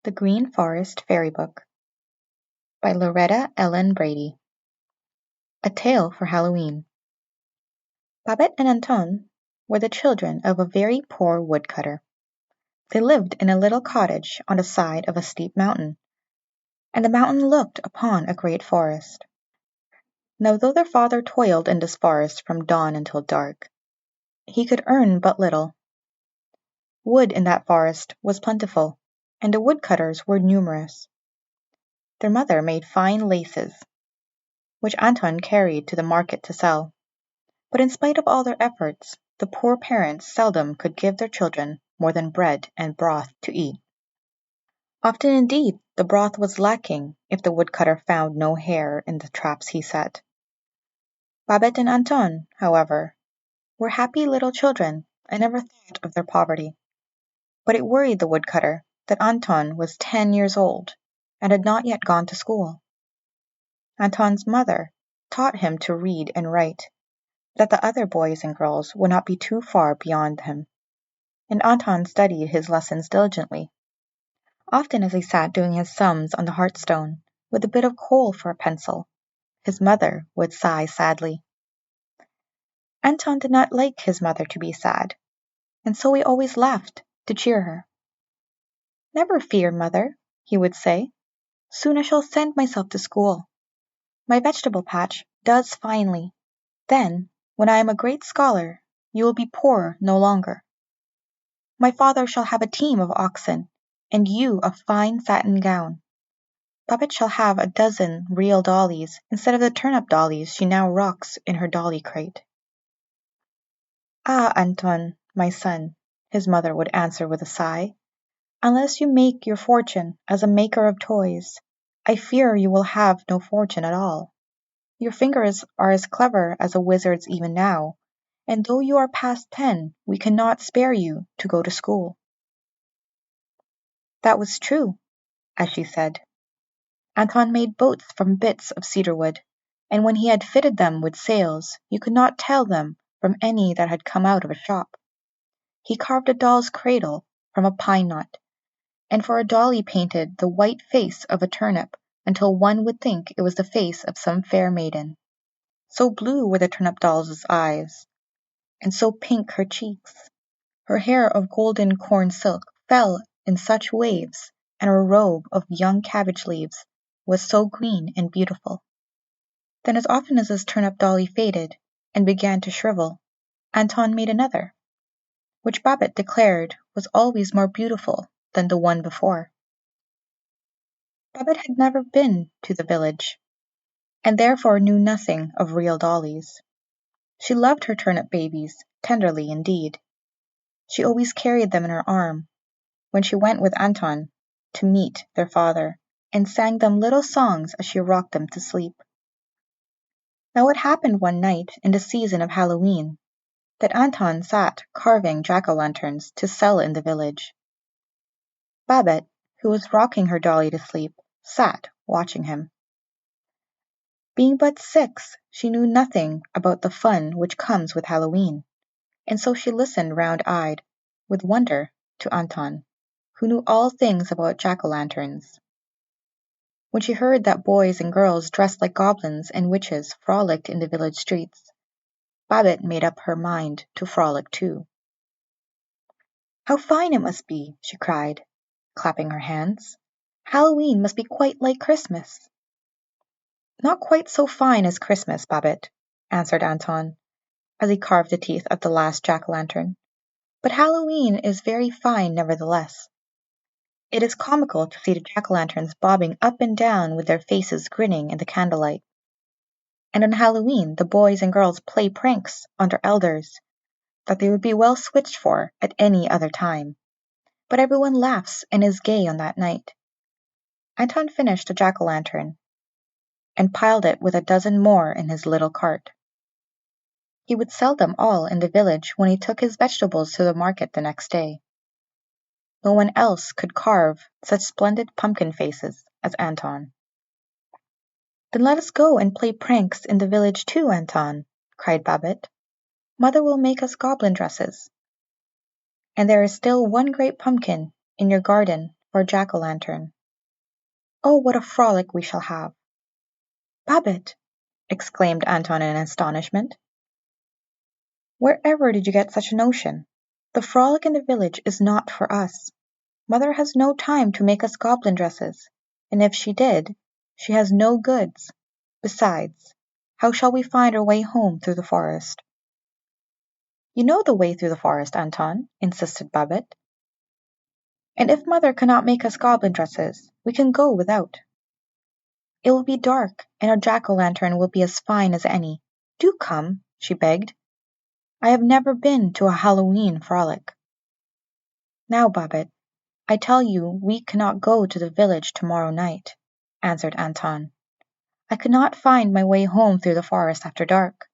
The Green Forest Fairy Book by Loretta Brady. A Tale for Halloween. Babette and Anton were the children of a very poor woodcutter. They lived in a little cottage on the side of a steep mountain, and the mountain looked upon a great forest. Now though their father toiled in this forest from dawn until dark, he could earn but little. Wood in that forest was plentiful, and the woodcutters were numerous. Their mother made fine laces, which Anton carried to the market to sell. But in spite of all their efforts, the poor parents seldom could give their children more than bread and broth to eat. Often indeed the broth was lacking if the woodcutter found no hare in the traps he set. Babette and Anton, however, were happy little children and never thought of their poverty. But it worried the woodcutter that Anton was 10 years old and had not yet gone to school. Anton's mother taught him to read and write, that the other boys and girls would not be too far beyond him, and Anton studied his lessons diligently. Often as he sat doing his sums on the hearthstone, with a bit of coal for a pencil, his mother would sigh sadly. Anton did not like his mother to be sad, and so he always laughed to cheer her. "Never fear, mother," he would say. "Soon I shall send myself to school. My vegetable patch does finely. Then, when I am a great scholar, you will be poor no longer. My father shall have a team of oxen, and you a fine satin gown. Babette shall have a dozen real dollies instead of the turnip dollies she now rocks in her dolly crate." "Ah, Anton, my son," his mother would answer with a sigh, "unless you make your fortune as a maker of toys, I fear you will have no fortune at all. Your fingers are as clever as a wizard's even now, and though you are past 10, we cannot spare you to go to school." That was true, as she said. Anton made boats from bits of cedar wood, and when he had fitted them with sails, you could not tell them from any that had come out of a shop. He carved a doll's cradle from a pine knot, and for a dolly painted the white face of a turnip until one would think it was the face of some fair maiden. So blue were the turnip doll's eyes, and so pink her cheeks. Her hair of golden corn silk fell in such waves, and her robe of young cabbage leaves was so green and beautiful. Then as often as his turnip dolly faded and began to shrivel, Anton made another, which Babette declared was always more beautiful than the one before. Babette had never been to the village, and therefore knew nothing of real dollies. She loved her turnip babies tenderly indeed. She always carried them in her arm when she went with Anton to meet their father, and sang them little songs as she rocked them to sleep. Now it happened one night in the season of Halloween that Anton sat carving jack-o'-lanterns to sell in the village. Babette, who was rocking her dolly to sleep, sat watching him. Being but 6, she knew nothing about the fun which comes with Halloween, and so she listened round-eyed with wonder to Anton, who knew all things about jack-o'-lanterns. When she heard that boys and girls dressed like goblins and witches frolicked in the village streets, Babette made up her mind to frolic too. "How fine it must be!" she cried, clapping her hands. "Halloween must be quite like Christmas." "Not quite so fine as Christmas, Babette," answered Anton, as he carved the teeth of the last jack-o'-lantern. "But Halloween is very fine nevertheless. It is comical to see the jack-o'-lanterns bobbing up and down with their faces grinning in the candlelight. And on Halloween the boys and girls play pranks on their elders that they would be well switched for at any other time. But everyone laughs and is gay on that night." Anton finished the jack-o'-lantern and piled it with a dozen more in his little cart. He would sell them all in the village when he took his vegetables to the market the next day. No one else could carve such splendid pumpkin faces as Anton. "Then let us go and play pranks in the village too, Anton," cried Babette. "Mother will make us goblin dresses. And there is still one great pumpkin in your garden for for a jack-o'-lantern. Oh, what a frolic we shall have!" "Babette!" exclaimed Anton in astonishment. "Wherever did you get such a notion? The frolic in the village is not for us. Mother has no time to make us goblin dresses, and if she did, she has no goods. Besides, how shall we find our way home through the forest?" "You know the way through the forest, Anton," insisted Babette. "And if mother cannot make us goblin dresses, we can go without. It will be dark, and our jack-o'-lantern will be as fine as any. Do come," she begged. "I have never been to a Halloween frolic." "Now, Babette, I tell you we cannot go to the village tomorrow night," answered Anton. "I could not find my way home through the forest after dark,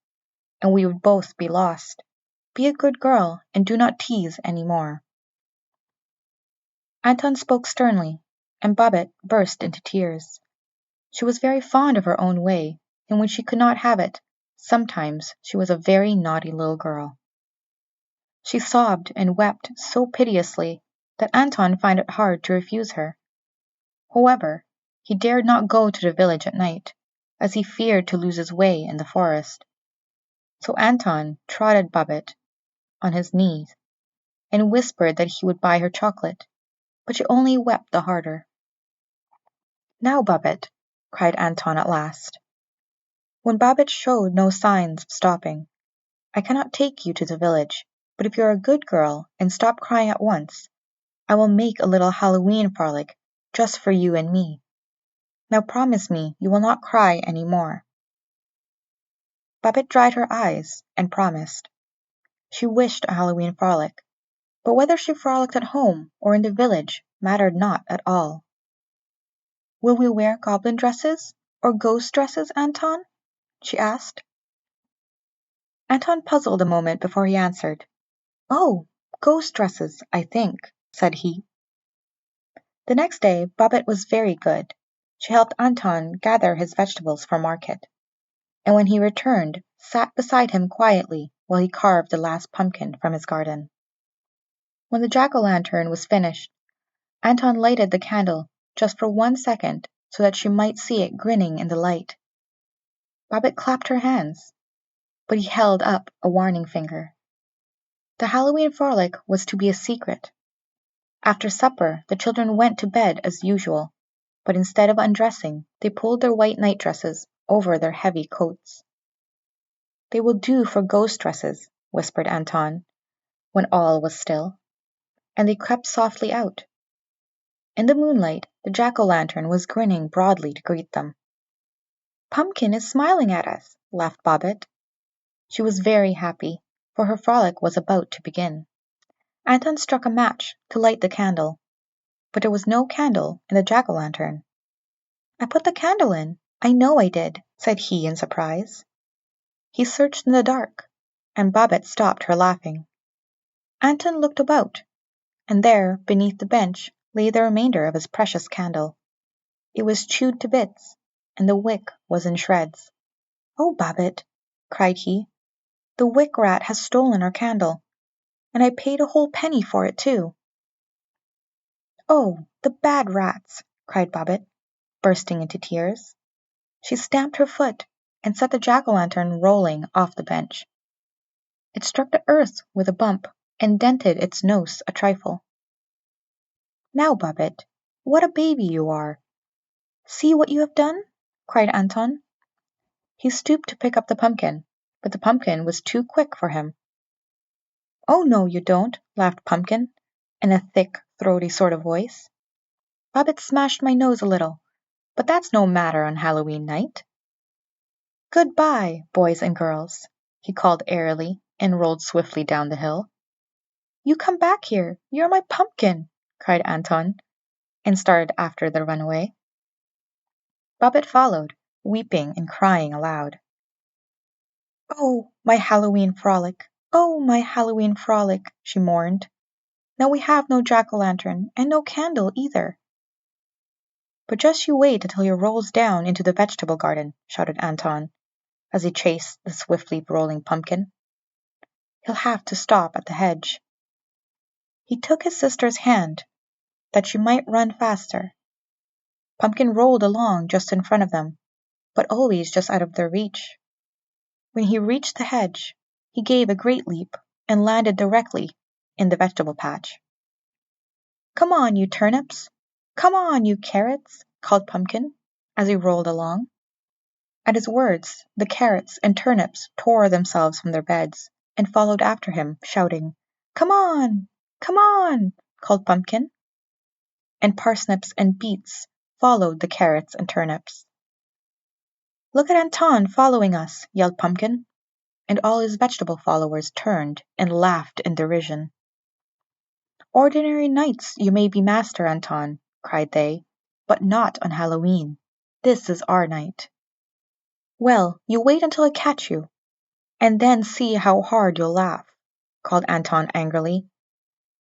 and we would both be lost. Be a good girl, and do not tease any more." Anton spoke sternly, and Babette burst into tears. She was very fond of her own way, and when she could not have it, sometimes she was a very naughty little girl. She sobbed and wept so piteously that Anton found it hard to refuse her. However, he dared not go to the village at night, as he feared to lose his way in the forest. So Anton trotted Babette on his knees, and whispered that he would buy her chocolate, but she only wept the harder. "Now, Babette," cried Anton at last. When Babette showed no signs of stopping, "I cannot take you to the village, but if you are a good girl and stop crying at once, I will make a little Halloween frolic just for you and me. Now promise me you will not cry any more." Babette dried her eyes and promised. She wished a Halloween frolic, but whether she frolicked at home or in the village mattered not at all. "Will we wear goblin dresses or ghost dresses, Anton?" she asked. Anton puzzled a moment before he answered. "Oh, ghost dresses, I think," said he. The next day Babette was very good. She helped Anton gather his vegetables for market, and when he returned, sat beside him quietly while he carved the last pumpkin from his garden. When the jack-o'-lantern was finished, Anton lighted the candle just for 1 second so that she might see it grinning in the light. Babette clapped her hands, but he held up a warning finger. The Halloween frolic was to be a secret. After supper, the children went to bed as usual, but instead of undressing, they pulled their white night dresses over their heavy coats. "They will do for ghost dresses," whispered Anton, when all was still, and they crept softly out. In the moonlight, the jack-o'-lantern was grinning broadly to greet them. "Pumpkin is smiling at us," laughed Babette. She was very happy, for her frolic was about to begin. Anton struck a match to light the candle, but there was no candle in the jack-o'-lantern. "I put the candle in, I know I did," said he in surprise. He searched in the dark, and Babette stopped her laughing. Anton looked about, and there, beneath the bench, lay the remainder of his precious candle. It was chewed to bits, and the wick was in shreds. "Oh, Babette," cried he, "the wick rat has stolen our candle, and I paid a whole penny for it too." "Oh, the bad rats!" cried Babette, bursting into tears. She stamped her foot and set the jack-o'-lantern rolling off the bench. It struck the earth with a bump and dented its nose a trifle. "Now, Babette, what a baby you are! See what you have done!" cried Anton. He stooped to pick up the pumpkin, but the pumpkin was too quick for him. "Oh, no, you don't," laughed Pumpkin, in a thick, throaty sort of voice. "Babette smashed my nose a little, but that's no matter on Halloween night. Good-bye, boys and girls," he called airily and rolled swiftly down the hill. "You come back here, you're my pumpkin," cried Anton, and started after the runaway. Babette followed, weeping and crying aloud. "Oh, my Halloween frolic! Oh, my Halloween frolic!" she mourned. "Now we have no jack-o'-lantern, and no candle either." "But just you wait until he rolls down into the vegetable garden," shouted Anton, as he chased the swiftly rolling pumpkin. "He'll have to stop at the hedge." He took his sister's hand, that she might run faster. Pumpkin rolled along just in front of them, but always just out of their reach. When he reached the hedge, he gave a great leap and landed directly in the vegetable patch. "Come on, you turnips! Come on, you carrots!" called Pumpkin as he rolled along. At his words, the carrots and turnips tore themselves from their beds and followed after him, shouting, "Come on! Come on!" called Pumpkin. And parsnips and beets followed the carrots and turnips. "Look at Anton following us!" yelled Pumpkin, and all his vegetable followers turned and laughed in derision. "Ordinary nights you may be Master Anton," cried they, "but not on Halloween. This is our night." "Well, you wait until I catch you, and then see how hard you'll laugh," called Anton angrily.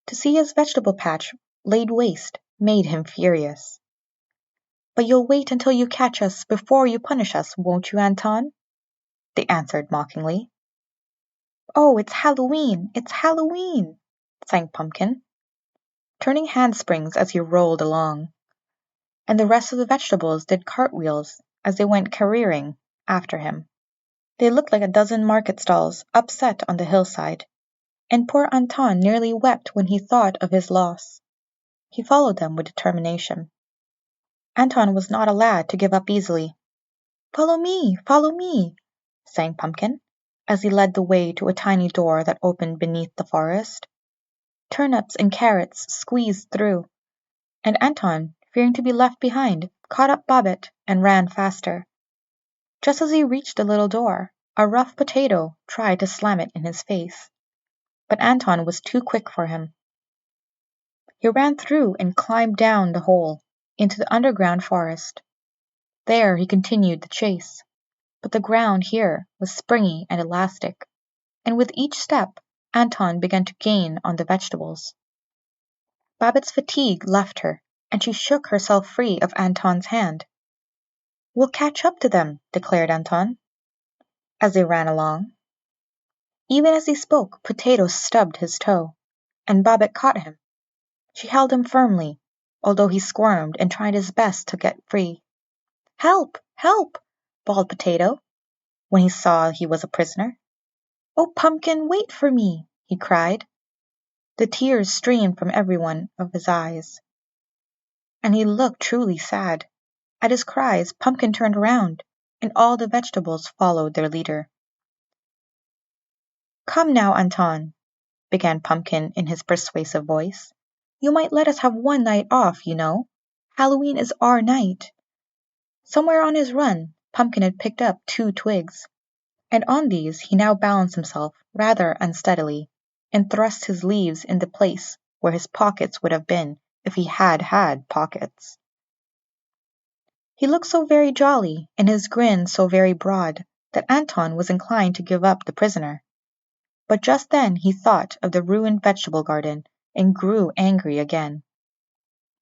To see his vegetable patch laid waste made him furious. "But you'll wait until you catch us before you punish us, won't you, Anton?" they answered mockingly. "Oh, it's Halloween! It's Halloween!" sang Pumpkin, turning handsprings as he rolled along. And the rest of the vegetables did cartwheels as they went careering after him. They looked like a dozen market stalls upset on the hillside, and poor Anton nearly wept when he thought of his loss. He followed them with determination. Anton was not a lad to give up easily. Follow me," sang Pumpkin, as he led the way to a tiny door that opened beneath the forest. Turnips and carrots squeezed through, and Anton, fearing to be left behind, caught up Bobbit and ran faster. Just as he reached the little door, a rough potato tried to slam it in his face, but Anton was too quick for him. He ran through and climbed down the hole into the underground forest. There he continued the chase, but the ground here was springy and elastic, and with each step Anton began to gain on the vegetables. Babbitt's fatigue left her, and she shook herself free of Anton's hand. "We'll catch up to them," declared Anton, as they ran along. Even as he spoke, Potato stubbed his toe, and Bobbit caught him. She held him firmly, although he squirmed and tried his best to get free. "Help! Help!" bawled Potato, when he saw he was a prisoner. "Oh, Pumpkin, wait for me!" he cried. The tears streamed from every one of his eyes, and he looked truly sad. At his cries, Pumpkin turned around, and all the vegetables followed their leader. "Come now, Anton," began Pumpkin in his persuasive voice. "You might let us have one night off, you know. Halloween is our night." Somewhere on his run, Pumpkin had picked up 2 twigs, and on these he now balanced himself rather unsteadily, and thrust his leaves in the place where his pockets would have been if he had had pockets. He looked so very jolly, and his grin so very broad, that Anton was inclined to give up the prisoner. But just then he thought of the ruined vegetable garden, and grew angry again.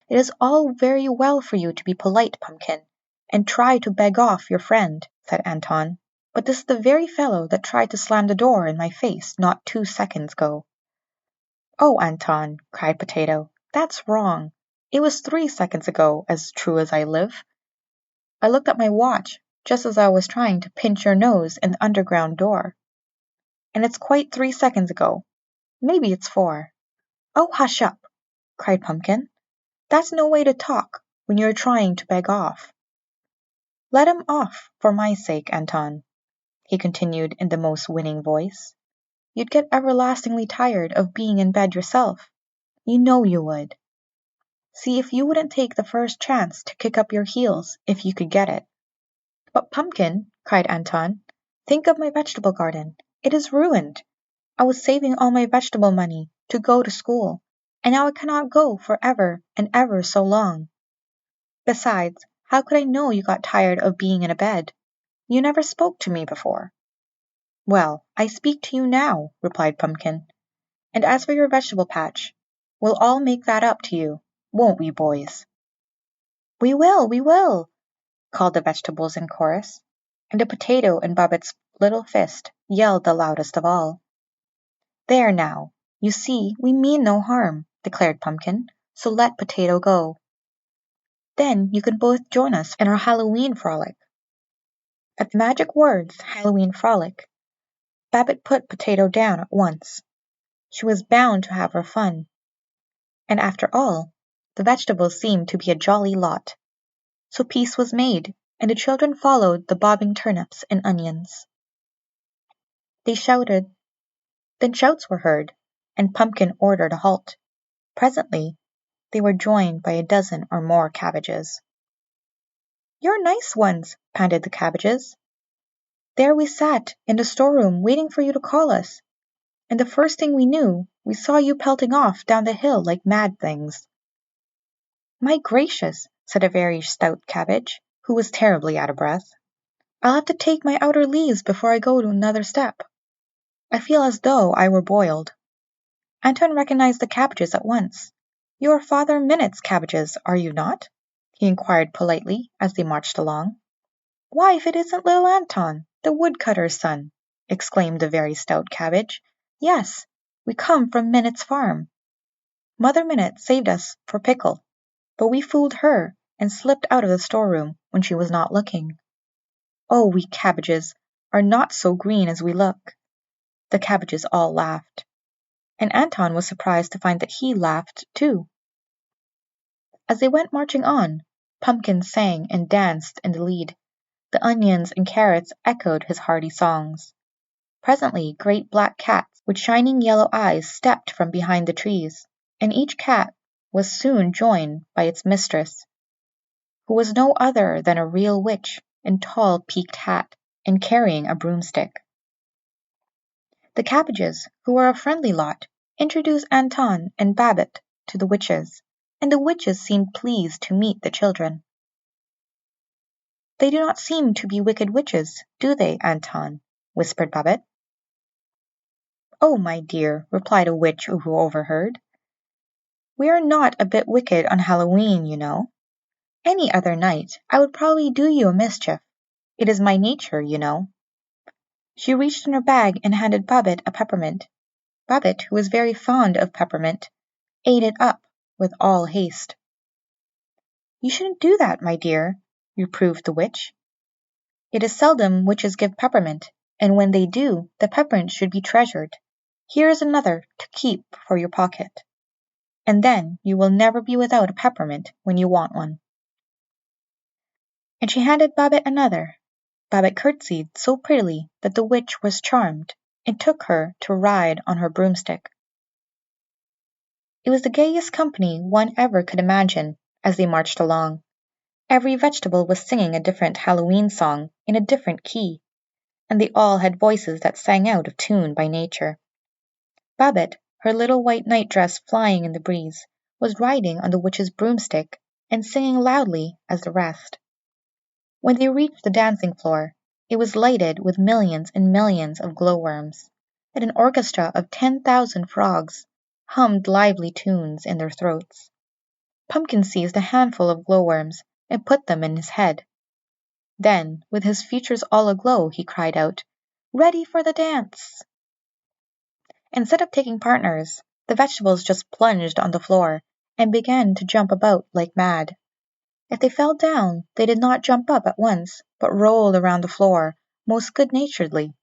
"It is all very well for you to be polite, Pumpkin, and try to beg off your friend," said Anton, "but this is the very fellow that tried to slam the door in my face not 2 seconds ago." "Oh, Anton," cried Potato, "that's wrong. It was 3 seconds ago, as true as I live. I looked at my watch just as I was trying to pinch your nose in the underground door. And it's quite 3 seconds ago. Maybe it's 4. "Oh, hush up!" cried Pumpkin. "That's no way to talk when you're trying to beg off. Let him off for my sake, Anton," he continued in the most winning voice. "You'd get everlastingly tired of being in bed yourself. You know you would. See if you wouldn't take the first chance to kick up your heels if you could get it." "But Pumpkin," cried Anton, "think of my vegetable garden. It is ruined. I was saving all my vegetable money to go to school, and now I cannot go for ever and ever so long. Besides, how could I know you got tired of being in a bed? You never spoke to me before." "Well, I speak to you now," replied Pumpkin. "And as for your vegetable patch, we'll all make that up to you, won't we, boys?" We will," called the vegetables in chorus, and the potato in Bobbit's little fist yelled the loudest of all. "There now, you see we mean no harm," declared Pumpkin, so let Potato go. Then you can both join us in our Halloween frolic." At the magic words, Halloween frolic, Babbitt put Potato down at once. She was bound to have her fun. And after all, the vegetables seemed to be a jolly lot. So peace was made, and the children followed the bobbing turnips and onions. They shouted. Then shouts were heard, and Pumpkin ordered a halt. Presently, they were joined by a dozen or more cabbages. "You're nice ones," panted the cabbages. "There we sat in the storeroom waiting for you to call us, and the first thing we knew, we saw you pelting off down the hill like mad things." "My gracious," said a very stout cabbage, who was terribly out of breath. "I'll have to take my outer leaves before I go another step. I feel as though I were boiled." Anton recognized the cabbages at once. "You are Father Minutte's cabbages, are you not?" he inquired politely as they marched along. "Why, if it isn't little Anton, the woodcutter's son!" exclaimed the very stout cabbage. "Yes, we come from Minutte's farm. Mother Minute saved us for pickle, but we fooled her and slipped out of the storeroom when she was not looking. Oh, we cabbages are not so green as we look." The cabbages all laughed, and Anton was surprised to find that he laughed too. As they went marching on, Pumpkin sang and danced in the lead. The onions and carrots echoed his hearty songs. Presently great black cats with shining yellow eyes stepped from behind the trees, and each cat was soon joined by its mistress, who was no other than a real witch in tall peaked hat and carrying a broomstick. The cabbages, who were a friendly lot, introduced Anton and Babbitt to the witches, and the witches seemed pleased to meet the children. "They do not seem to be wicked witches, do they, Anton?" whispered Babbitt. "Oh, my dear," replied a witch who overheard, "we are not a bit wicked on Halloween, you know. Any other night I would probably do you a mischief. It is my nature, you know." She reached in her bag and handed Babbitt a peppermint. Babbitt, who was very fond of peppermint, ate it up with all haste. "You shouldn't do that, my dear," reproved the witch. "It is seldom witches give peppermint, and when they do, the peppermint should be treasured. Here is another to keep for your pocket, and then you will never be without a peppermint when you want one." And she handed Babbitt another. Babbitt curtsied so prettily that the witch was charmed, and took her to ride on her broomstick. It was the gayest company one ever could imagine as they marched along. Every vegetable was singing a different Halloween song in a different key, and they all had voices that sang out of tune by nature. Babbitt, her little white nightdress flying in the breeze, was riding on the witch's broomstick and singing loudly as the rest. When they reached the dancing floor, it was lighted with millions and millions of glowworms, and an orchestra of 10,000 frogs hummed lively tunes in their throats. Pumpkin seized a handful of glowworms and put them in his head. Then, with his features all aglow, he cried out, "Ready for the dance!" Instead of taking partners, the vegetables just plunged on the floor and began to jump about like mad. If they fell down, they did not jump up at once, but rolled around the floor most good-naturedly.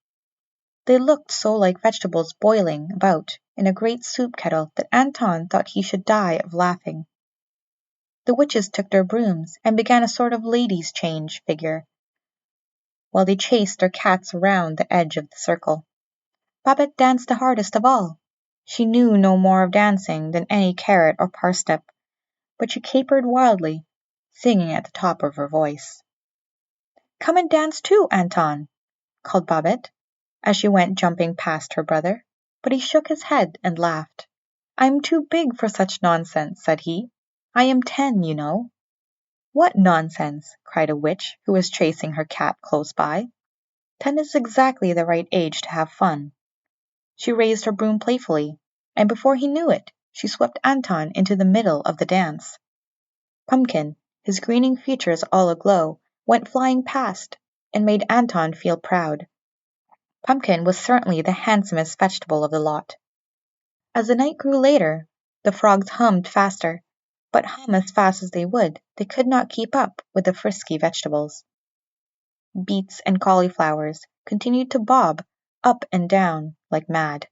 They looked so like vegetables boiling about in a great soup kettle that Anton thought he should die of laughing. The witches took their brooms and began a sort of ladies' change figure, while they chased their cats around the edge of the circle. Babbitt danced the hardest of all. She knew no more of dancing than any carrot or parsnip, but she capered wildly, singing at the top of her voice. "Come and dance too, Anton," called Babbitt, as she went jumping past her brother, but he shook his head and laughed. "I'm too big for such nonsense," said he. "I am 10, you know." "What nonsense?" cried a witch who was chasing her cat close by. 10 is exactly the right age to have fun. She raised her broom playfully, and before he knew it, she swept Anton into the middle of the dance. Pumpkin, his greening features all aglow, went flying past, and made Anton feel proud. Pumpkin was certainly the handsomest vegetable of the lot. As the night grew later, the frogs hummed faster, but hum as fast as they would, they could not keep up with the frisky vegetables. Beets and cauliflowers continued to bob up and down like mad.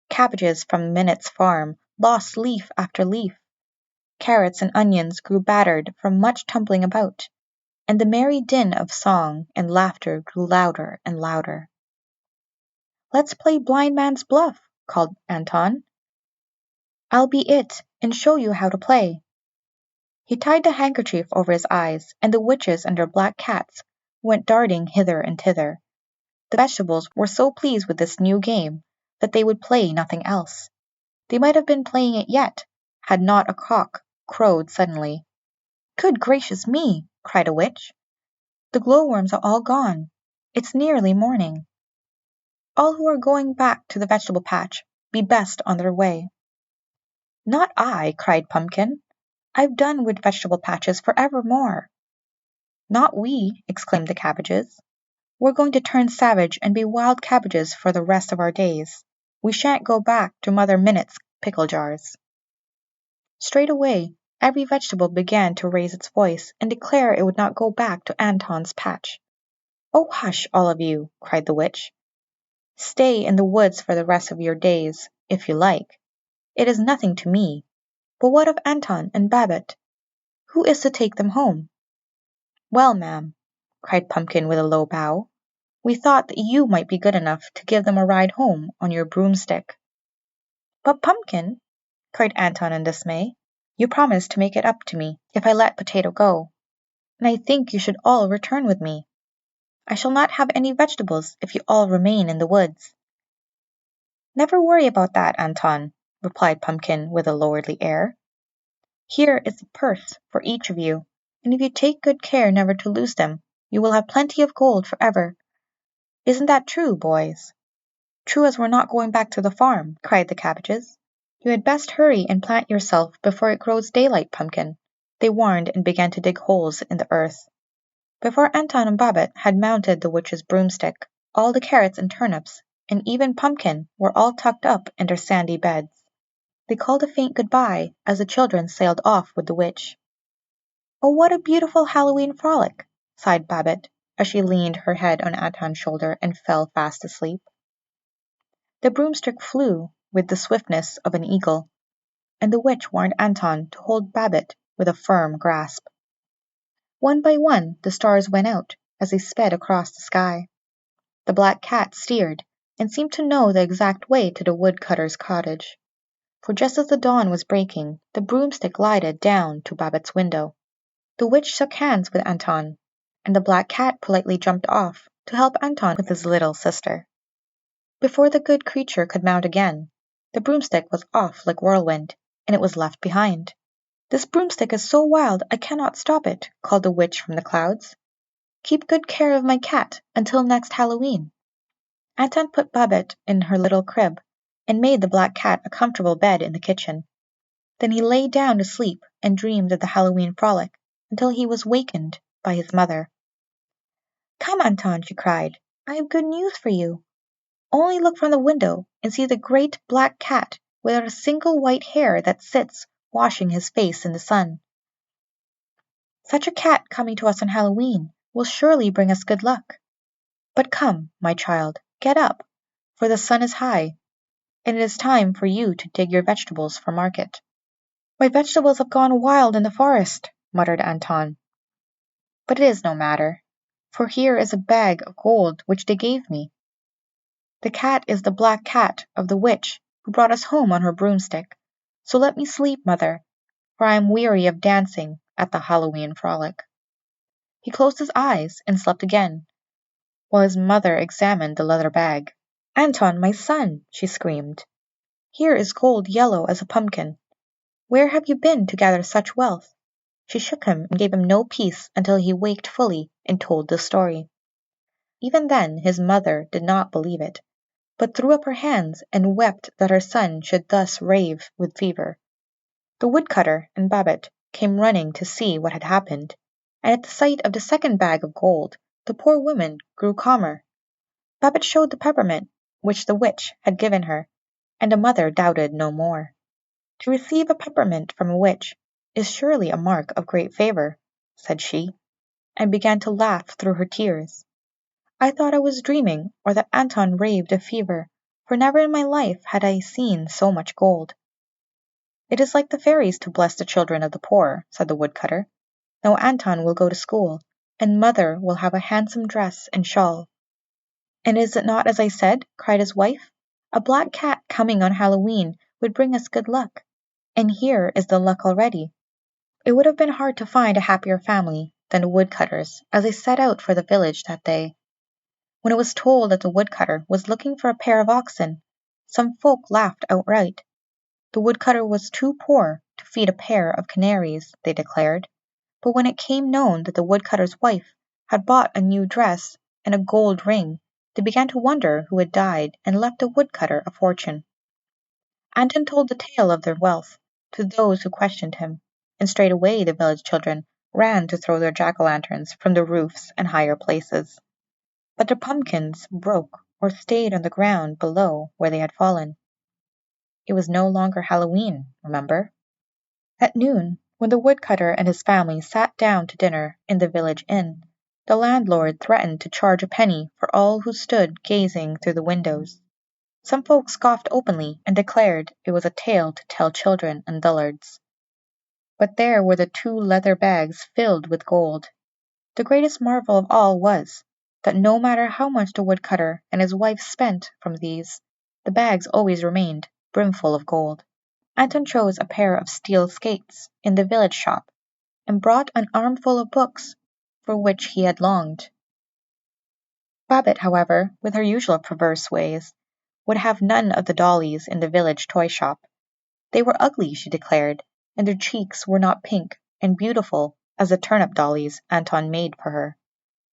Cabbages from Minut's farm lost leaf after leaf. Carrots and onions grew battered from much tumbling about, and the merry din of song and laughter grew louder and louder. "Let's play blind man's buff," called Anton. "I'll be it, and show you how to play." He tied the handkerchief over his eyes, and the witches and their black cats went darting hither and thither. The vegetables were so pleased with this new game that they would play nothing else. They might have been playing it yet, had not a cock crowed suddenly. "Good gracious me!" cried a witch. "The glowworms are all gone. It's nearly morning. All who are going back to the vegetable patch be best on their way." "Not I," cried Pumpkin. "I've done with vegetable patches for evermore." "Not we," exclaimed the cabbages. "We're going to turn savage and be wild cabbages for the rest of our days. We shan't go back to Mother Minut's pickle jars." Straight away, every vegetable began to raise its voice and declare it would not go back to Anton's patch. "Oh, hush, all of you," cried the witch. "Stay in the woods for the rest of your days, if you like. It is nothing to me. But what of Anton and Babette? Who is to take them home?" "Well, ma'am," cried Pumpkin with a low bow, "we thought that you might be good enough to give them a ride home on your broomstick." "But, Pumpkin," cried Anton in dismay, "you promised to make it up to me if I let Potato go, and I think you should all return with me. I shall not have any vegetables if you all remain in the woods." "Never worry about that, Anton," replied Pumpkin with a lordly air. "Here is a purse for each of you, and if you take good care never to lose them, you will have plenty of gold forever. Isn't that true, boys?" "True as we're not going back to the farm," cried the cabbages. "You had best hurry and plant yourself before it grows daylight, Pumpkin," they warned, and began to dig holes in the earth. Before Anton and Babette had mounted the witch's broomstick, all the carrots and turnips, and even Pumpkin, were all tucked up in their sandy beds. They called a faint good-bye as the children sailed off with the witch. "Oh, what a beautiful Halloween frolic!" sighed Babette, as she leaned her head on Anton's shoulder and fell fast asleep. The broomstick flew with the swiftness of an eagle, and the witch warned Anton to hold Babette with a firm grasp. One by one the stars went out as they sped across the sky. The black cat steered, and seemed to know the exact way to the woodcutter's cottage. For just as the dawn was breaking, the broomstick glided down to Babette's window. The witch shook hands with Anton, and the black cat politely jumped off to help Anton with his little sister. Before the good creature could mount again, the broomstick was off like whirlwind, and it was left behind. "This broomstick is so wild I cannot stop it," called the witch from the clouds. "Keep good care of my cat until next Halloween." Anton put Babette in her little crib, and made the black cat a comfortable bed in the kitchen. Then he lay down to sleep and dreamed of the Halloween frolic until he was wakened by his mother. "Come, Anton," she cried, "I have good news for you. Only look from the window and see the great black cat without a single white hair that sits washing his face in the sun. Such a cat coming to us on Halloween will surely bring us good luck. But come, my child, get up, for the sun is high, and it is time for you to dig your vegetables for market." "My vegetables have gone wild in the forest," muttered Anton. "But it is no matter, for here is a bag of gold which they gave me. The cat is the black cat of the witch who brought us home on her broomstick. So let me sleep, mother, for I am weary of dancing at the Halloween frolic." He closed his eyes and slept again, while his mother examined the leather bag. "Anton, my son," she screamed, "here is gold yellow as a pumpkin. Where have you been to gather such wealth?" She shook him and gave him no peace until he waked fully and told the story. Even then his mother did not believe it, but threw up her hands and wept that her son should thus rave with fever. The woodcutter and Babette came running to see what had happened, and at the sight of the second bag of gold the poor woman grew calmer. Babette showed the peppermint which the witch had given her, and the mother doubted no more. To receive a peppermint from a witch is surely a mark of great favor," said she, and began to laugh through her tears. "I thought I was dreaming, or that Anton raved of fever, for never in my life had I seen so much gold." "It is like the fairies to bless the children of the poor," said the woodcutter. "Now Anton will go to school, and mother will have a handsome dress and shawl." "And is it not as I said?" cried his wife. "A black cat coming on Halloween would bring us good luck, and here is the luck already." It would have been hard to find a happier family than the woodcutters as they set out for the village that day. When it was told that the woodcutter was looking for a pair of oxen, some folk laughed outright. The woodcutter was too poor to feed a pair of canaries, they declared, but when it came known that the woodcutter's wife had bought a new dress and a gold ring, they began to wonder who had died and left the woodcutter a fortune. Anton told the tale of their wealth to those who questioned him, and straightway the village children ran to throw their jack-o'-lanterns from the roofs and higher places. But the pumpkins broke or stayed on the ground below where they had fallen. It was no longer Halloween, remember? At noon, when the woodcutter and his family sat down to dinner in the village inn, the landlord threatened to charge a penny for all who stood gazing through the windows. Some folks scoffed openly and declared it was a tale to tell children and dullards. But there were the 2 leather bags filled with gold. The greatest marvel of all was, that no matter how much the woodcutter and his wife spent from these, the bags always remained brimful of gold. Anton chose a pair of steel skates in the village shop, and brought an armful of books, for which he had longed. Babette, however, with her usual perverse ways, would have none of the dollies in the village toy shop. They were ugly, she declared, and their cheeks were not pink and beautiful as the turnip dollies Anton made for her.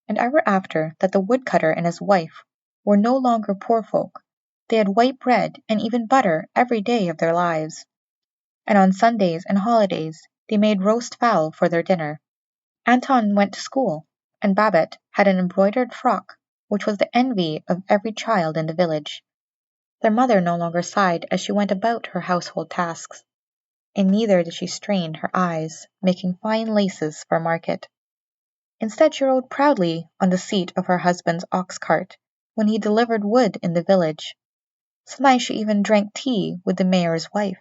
And ever after that the woodcutter and his wife were no longer poor folk, they had white bread and even butter every day of their lives. And on Sundays and holidays they made roast fowl for their dinner. Anton went to school, and Babette had an embroidered frock which was the envy of every child in the village. Their mother no longer sighed as she went about her household tasks, and neither did she strain her eyes making fine laces for market. Instead, she rode proudly on the seat of her husband's ox cart when he delivered wood in the village. Sometimes she even drank tea with the mayor's wife.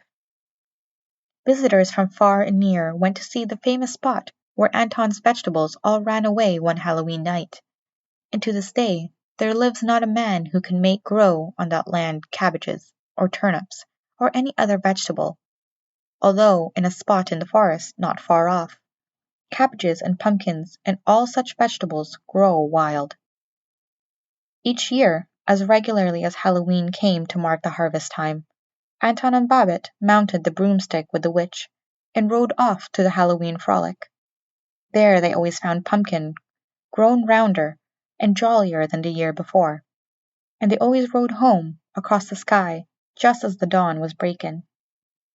Visitors from far and near went to see the famous spot where Anton's vegetables all ran away one Halloween night, and to this day there lives not a man who can make grow on that land cabbages, or turnips, or any other vegetable, although in a spot in the forest not far off, cabbages and pumpkins and all such vegetables grow wild. Each year, as regularly as Halloween came to mark the harvest time, Anton and Babette mounted the broomstick with the witch, and rode off to the Halloween frolic. There they always found Pumpkin grown rounder and jollier than the year before, and they always rode home across the sky just as the dawn was breaking.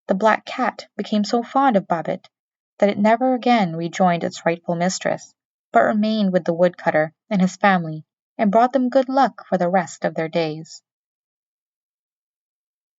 The black cat became so fond of Babette that it never again rejoined its rightful mistress, but remained with the woodcutter and his family, and brought them good luck for the rest of their days.